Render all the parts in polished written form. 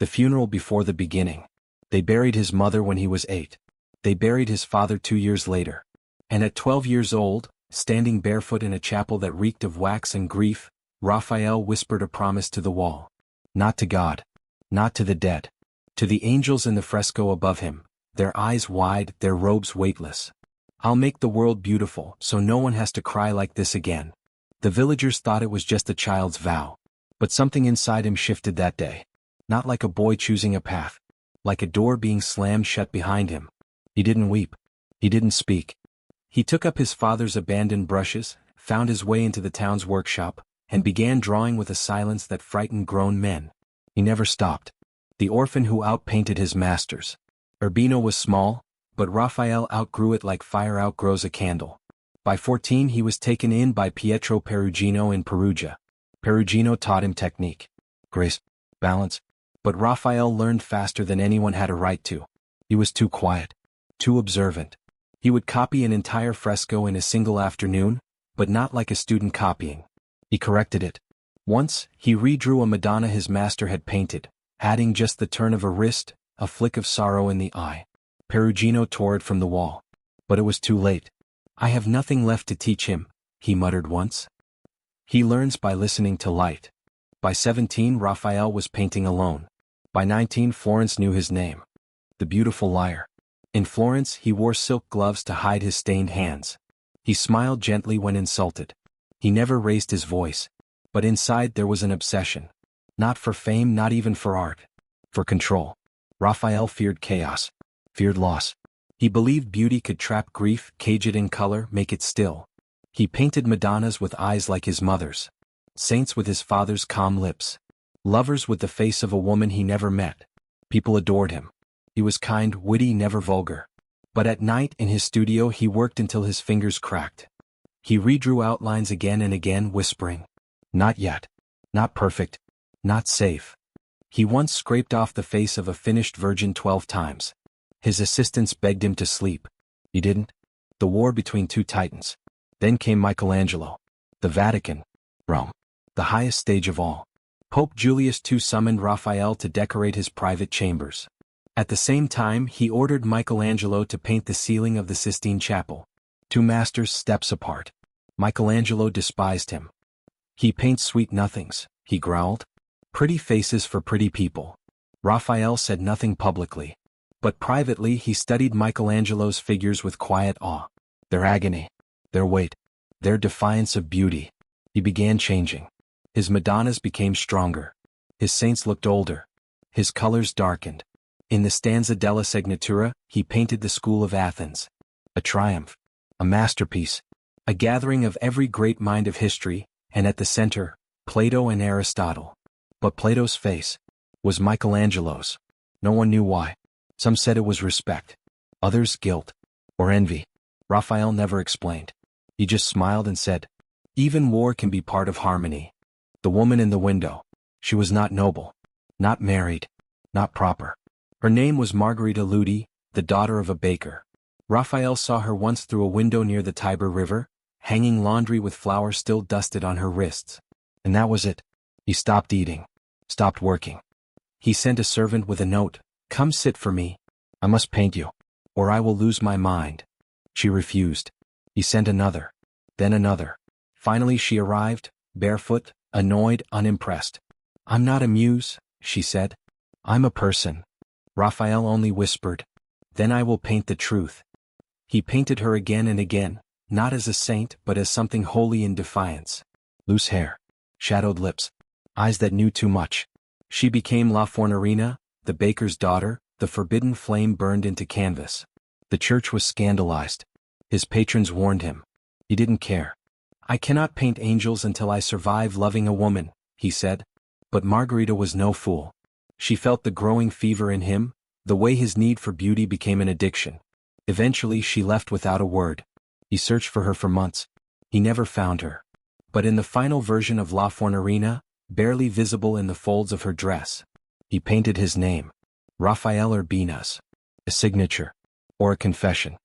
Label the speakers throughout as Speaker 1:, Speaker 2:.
Speaker 1: The funeral before the beginning. They buried his mother when he was 8. They buried his father 2 years later. And at 12 years old, standing barefoot in a chapel that reeked of wax and grief, Raphael whispered a promise to the wall. Not to God. Not to the dead. To the angels in the fresco above him, their eyes wide, their robes weightless. I'll make the world beautiful so no one has to cry like this again. The villagers thought it was just a child's vow. But something inside him shifted that day. Not like a boy choosing a path. Like a door being slammed shut behind him. He didn't weep. He didn't speak. He took up his father's abandoned brushes, found his way into the town's workshop, and began drawing with a silence that frightened grown men. He never stopped. The orphan who outpainted his masters. Urbino was small, but Raphael outgrew it like fire outgrows a candle. By 14 he was taken in by Pietro Perugino in Perugia. Perugino taught him technique, grace, balance, but Raphael learned faster than anyone had a right to. He was too quiet, too observant. He would copy an entire fresco in a single afternoon, but not like a student copying. He corrected it. Once, he redrew a Madonna his master had painted, adding just the turn of a wrist, a flick of sorrow in the eye. Perugino tore it from the wall. But it was too late. I have nothing left to teach him, he muttered once. He learns by listening to light. By 17 Raphael was painting alone. By 19 Florence knew his name. The beautiful liar. In Florence he wore silk gloves to hide his stained hands. He smiled gently when insulted. He never raised his voice. But inside there was an obsession. Not for fame, not even for art. For control. Raphael feared chaos. Feared loss. He believed beauty could trap grief, cage it in color, make it still. He painted Madonnas with eyes like his mother's. Saints with his father's calm lips. Lovers with the face of a woman he never met. People adored him. He was kind, witty, never vulgar. But at night in his studio he worked until his fingers cracked. He redrew outlines again and again, whispering, "Not yet. Not perfect. Not safe." He once scraped off the face of a finished virgin 12 times. His assistants begged him to sleep. He didn't. The war between two titans. Then came Michelangelo. The Vatican. Rome. The highest stage of all. Pope Julius II summoned Raphael to decorate his private chambers. At the same time he ordered Michelangelo to paint the ceiling of the Sistine Chapel. Two masters steps apart. Michelangelo despised him. "He paints sweet nothings," he growled. "Pretty faces for pretty people." Raphael said nothing publicly. But privately he studied Michelangelo's figures with quiet awe. Their agony. Their weight. Their defiance of beauty. He began changing. His Madonnas became stronger. His saints looked older. His colors darkened. In the stanza della Segnatura, he painted the school of Athens. A triumph. A masterpiece. A gathering of every great mind of history, and at the center, Plato and Aristotle. But Plato's face was Michelangelo's. No one knew why. Some said it was respect. Others guilt. Or envy. Raphael never explained. He just smiled and said, "Even war can be part of harmony." The woman in the window. She was not noble. Not married. Not proper. Her name was Margherita Ludi, the daughter of a baker. Raphael saw her once through a window near the Tiber River, hanging laundry with flowers still dusted on her wrists. And that was it. He stopped eating. Stopped working. He sent a servant with a note. "Come sit for me. I must paint you, or I will lose my mind." She refused. He sent another. Then another. Finally she arrived, barefoot, annoyed, unimpressed. "I'm not a muse," she said. "I'm a person." Raphael only whispered, "Then I will paint the truth." He painted her again and again, not as a saint but as something holy in defiance. Loose hair. Shadowed lips. Eyes that knew too much. She became La Fornerina, the baker's daughter, the forbidden flame burned into canvas. The church was scandalized. His patrons warned him. He didn't care. "I cannot paint angels until I survive loving a woman," he said. But Margherita was no fool. She felt the growing fever in him, the way his need for beauty became an addiction. Eventually she left without a word. He searched for her for months. He never found her. But in the final version of La Fornerina, barely visible in the folds of her dress, he painted his name. Raphael Urbinus. A signature. Or a confession.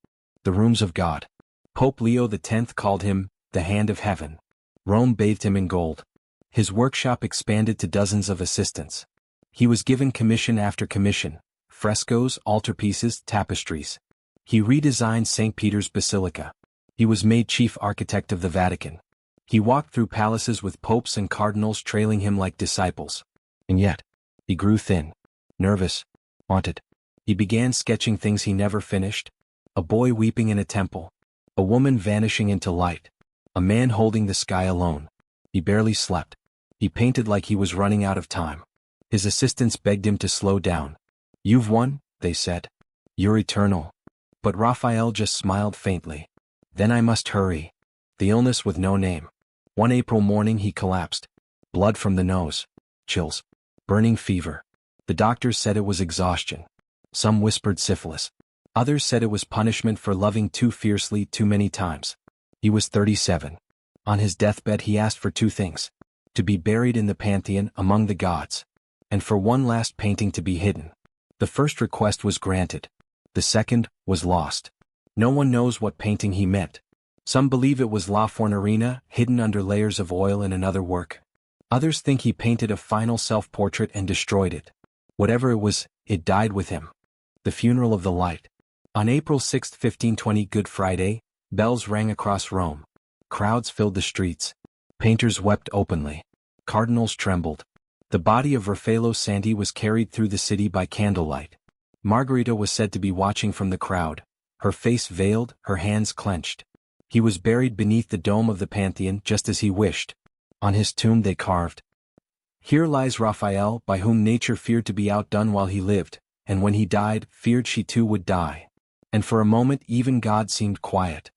Speaker 1: The rooms of God. Pope Leo X called him the hand of heaven. Rome bathed him in gold. His workshop expanded to dozens of assistants. He was given commission after commission: frescoes, altarpieces, tapestries. He redesigned St. Peter's Basilica. He was made chief architect of the Vatican. He walked through palaces with popes and cardinals trailing him like disciples. And yet, he grew thin, nervous, haunted. He began sketching things he never finished: a boy weeping in a temple, a woman vanishing into light, a man holding the sky alone. He barely slept. He painted like he was running out of time. His assistants begged him to slow down. "You've won," they said. "You're eternal." But Raphael just smiled faintly. "Then I must hurry." The illness with no name. One April morning he collapsed. Blood from the nose. Chills. Burning fever. The doctors said it was exhaustion. Some whispered syphilis. Others said it was punishment for loving too fiercely too many times. He was 37. On his deathbed he asked for two things: to be buried in the Pantheon among the gods, and for one last painting to be hidden. The first request was granted. The second was lost. No one knows what painting he meant. Some believe it was La Fornarina, hidden under layers of oil in another work. Others think he painted a final self-portrait and destroyed it. Whatever it was, it died with him. The funeral of the light. On April 6, 1520, Good Friday, bells rang across Rome. Crowds filled the streets. Painters wept openly. Cardinals trembled. The body of Raffaello Santi was carried through the city by candlelight. Margherita was said to be watching from the crowd, her face veiled, her hands clenched. He was buried beneath the dome of the Pantheon just as he wished. On his tomb they carved, "Here lies Raphael, by whom nature feared to be outdone while he lived, and when he died, feared she too would die." And for a moment even God seemed quiet.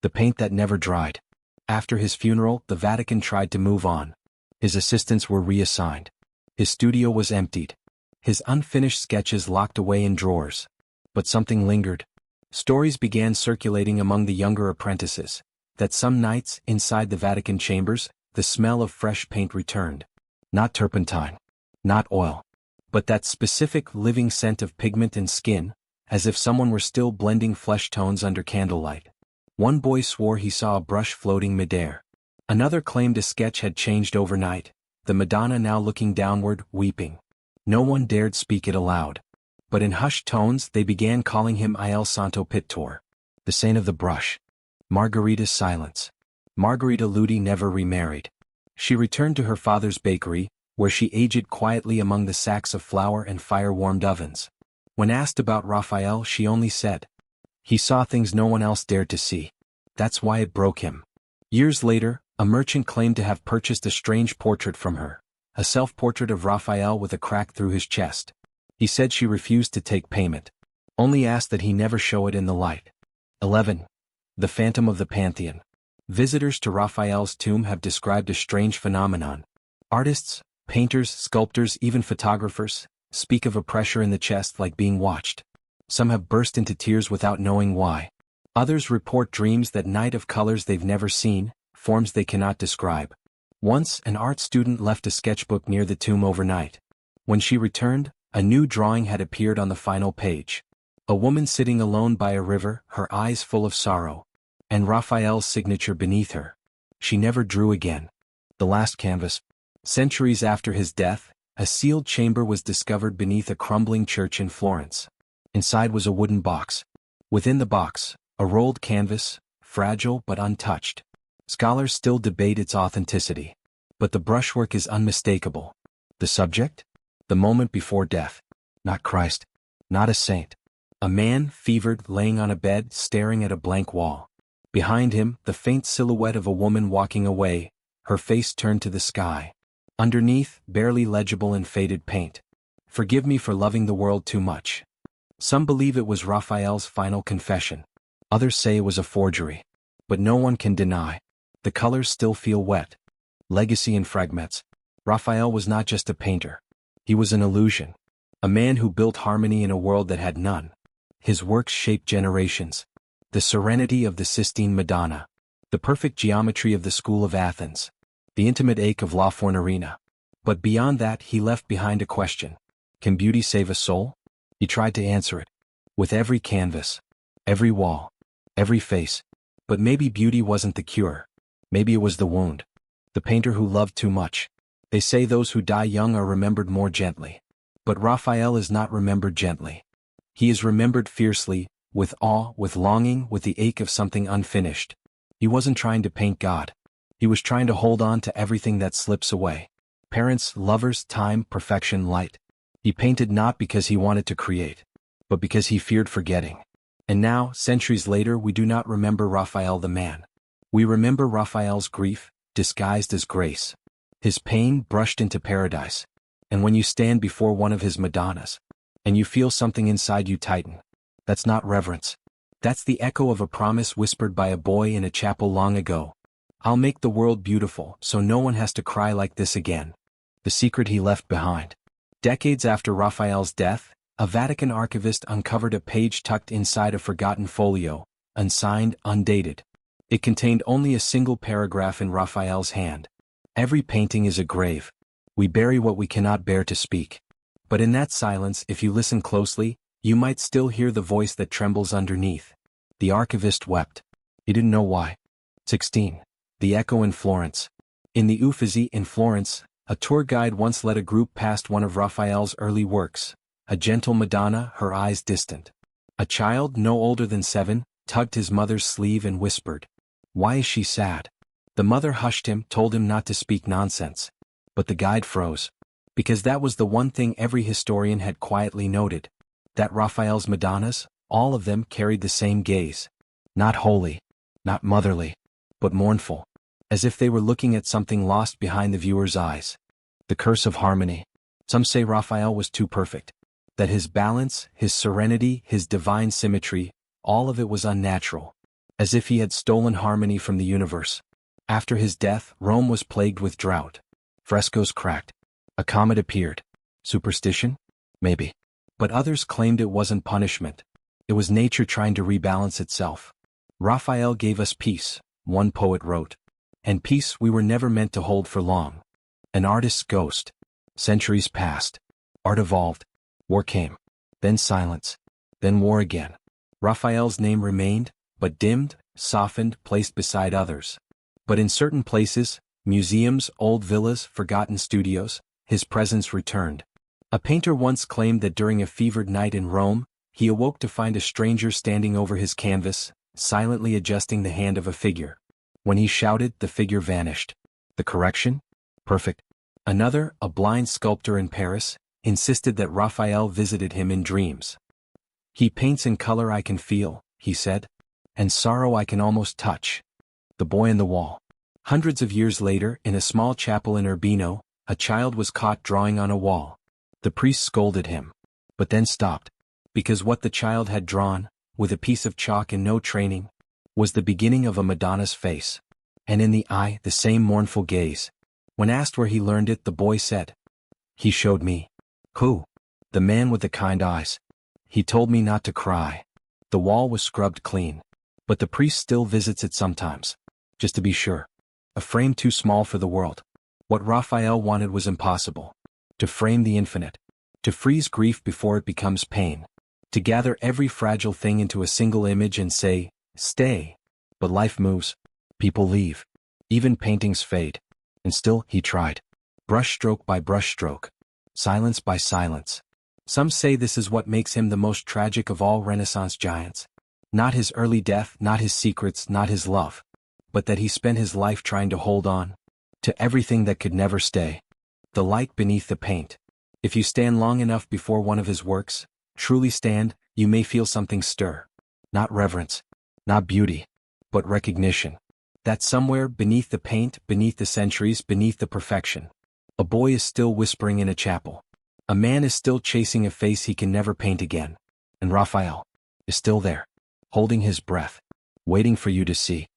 Speaker 1: The paint that never dried. After his funeral, the Vatican tried to move on. His assistants were reassigned. His studio was emptied. His unfinished sketches locked away in drawers. But something lingered. Stories began circulating among the younger apprentices, that some nights, inside the Vatican chambers, the smell of fresh paint returned. Not turpentine. Not oil. But that specific living scent of pigment and skin, as if someone were still blending flesh tones under candlelight. One boy swore he saw a brush floating midair. Another claimed a sketch had changed overnight, the Madonna now looking downward, weeping. No one dared speak it aloud. But in hushed tones they began calling him Il Santo Pittore, the saint of the brush. Margherita's silence. Margherita Ludi never remarried. She returned to her father's bakery, where she aged quietly among the sacks of flour and fire-warmed ovens. When asked about Raphael, she only said, "He saw things no one else dared to see. That's why it broke him." Years later, a merchant claimed to have purchased a strange portrait from her, a self-portrait of Raphael with a crack through his chest. He said she refused to take payment, only asked that he never show it in the light. 11. The Phantom of the Pantheon. Visitors to Raphael's tomb have described a strange phenomenon. Artists, painters, sculptors, even photographers, speak of a pressure in the chest like being watched. Some have burst into tears without knowing why. Others report dreams that night of colors they've never seen, forms they cannot describe. Once, an art student left a sketchbook near the tomb overnight. When she returned, a new drawing had appeared on the final page. A woman sitting alone by a river, her eyes full of sorrow. And Raphael's signature beneath her. She never drew again. The last canvas. Centuries after his death, a sealed chamber was discovered beneath a crumbling church in Florence. Inside was a wooden box. Within the box, a rolled canvas, fragile but untouched. Scholars still debate its authenticity. But the brushwork is unmistakable. The subject? The moment before death. Not Christ. Not a saint. A man, fevered, laying on a bed, staring at a blank wall. Behind him, the faint silhouette of a woman walking away, her face turned to the sky. Underneath, barely legible in faded paint. "Forgive me for loving the world too much." Some believe it was Raphael's final confession. Others say it was a forgery. But no one can deny. The colors still feel wet. Legacy in fragments. Raphael was not just a painter. He was an illusion. A man who built harmony in a world that had none. His works shaped generations. The serenity of the Sistine Madonna. The perfect geometry of the School of Athens. The intimate ache of La Fornarina. But beyond that, he left behind a question. Can beauty save a soul? He tried to answer it. With every canvas. Every wall. Every face. But maybe beauty wasn't the cure. Maybe it was the wound. The painter who loved too much. They say those who die young are remembered more gently. But Raphael is not remembered gently. He is remembered fiercely, with awe, with longing, with the ache of something unfinished. He wasn't trying to paint God. He was trying to hold on to everything that slips away. Parents, lovers, time, perfection, light. He painted not because he wanted to create, but because he feared forgetting. And now, centuries later, we do not remember Raphael the man. We remember Raphael's grief, disguised as grace. His pain brushed into paradise. And when you stand before one of his Madonnas, and you feel something inside you tighten, that's not reverence. That's the echo of a promise whispered by a boy in a chapel long ago. I'll make the world beautiful so no one has to cry like this again. The secret he left behind. Decades after Raphael's death, a Vatican archivist uncovered a page tucked inside a forgotten folio, unsigned, undated. It contained only a single paragraph in Raphael's hand. Every painting is a grave. We bury what we cannot bear to speak. But in that silence, if you listen closely, you might still hear the voice that trembles underneath. The archivist wept. He didn't know why. 16. The Echo in Florence. In the Uffizi in Florence, a tour guide once led a group past one of Raphael's early works, a gentle Madonna, her eyes distant. A child, no older than 7, tugged his mother's sleeve and whispered, "Why is she sad?" The mother hushed him, told him not to speak nonsense. But the guide froze. Because that was the one thing every historian had quietly noted. That Raphael's Madonnas, all of them carried the same gaze. Not holy, not motherly, but mournful. As if they were looking at something lost behind the viewer's eyes. The curse of harmony. Some say Raphael was too perfect. That his balance, his serenity, his divine symmetry, all of it was unnatural. As if he had stolen harmony from the universe. After his death, Rome was plagued with drought. Frescoes cracked. A comet appeared. Superstition? Maybe. But others claimed it wasn't punishment. It was nature trying to rebalance itself. Raphael gave us peace, one poet wrote. And peace we were never meant to hold for long. An artist's ghost. Centuries passed. Art evolved. War came. Then silence. Then war again. Raphael's name remained, but dimmed, softened, placed beside others. But in certain places, museums, old villas, forgotten studios, his presence returned. A painter once claimed that during a fevered night in Rome, he awoke to find a stranger standing over his canvas, silently adjusting the hand of a figure. When he shouted, the figure vanished. The correction? Perfect. Another, a blind sculptor in Paris, insisted that Raphael visited him in dreams. He paints in color I can feel, he said, and sorrow I can almost touch. The Boy in the Wall. Hundreds of years later, in a small chapel in Urbino, a child was caught drawing on a wall. The priest scolded him, but then stopped, because what the child had drawn, with a piece of chalk and no training, was the beginning of a Madonna's face, and in the eye the same mournful gaze. When asked where he learned it, the boy said, "He showed me." Who? The man with the kind eyes. He told me not to cry. The wall was scrubbed clean, but the priest still visits it sometimes, just to be sure. A frame too small for the world. What Raphael wanted was impossible. To frame the infinite. To freeze grief before it becomes pain. To gather every fragile thing into a single image and say, "Stay." But life moves. People leave. Even paintings fade. And still, he tried. Brushstroke by brushstroke. Silence by silence. Some say this is what makes him the most tragic of all Renaissance giants. Not his early death, not his secrets, not his love. But that he spent his life trying to hold on to everything that could never stay. The light beneath the paint. If you stand long enough before one of his works, truly stand, you may feel something stir. Not reverence, not beauty, but recognition. That somewhere beneath the paint, beneath the centuries, beneath the perfection, a boy is still whispering in a chapel. A man is still chasing a face he can never paint again. And Raphael is still there, holding his breath, waiting for you to see.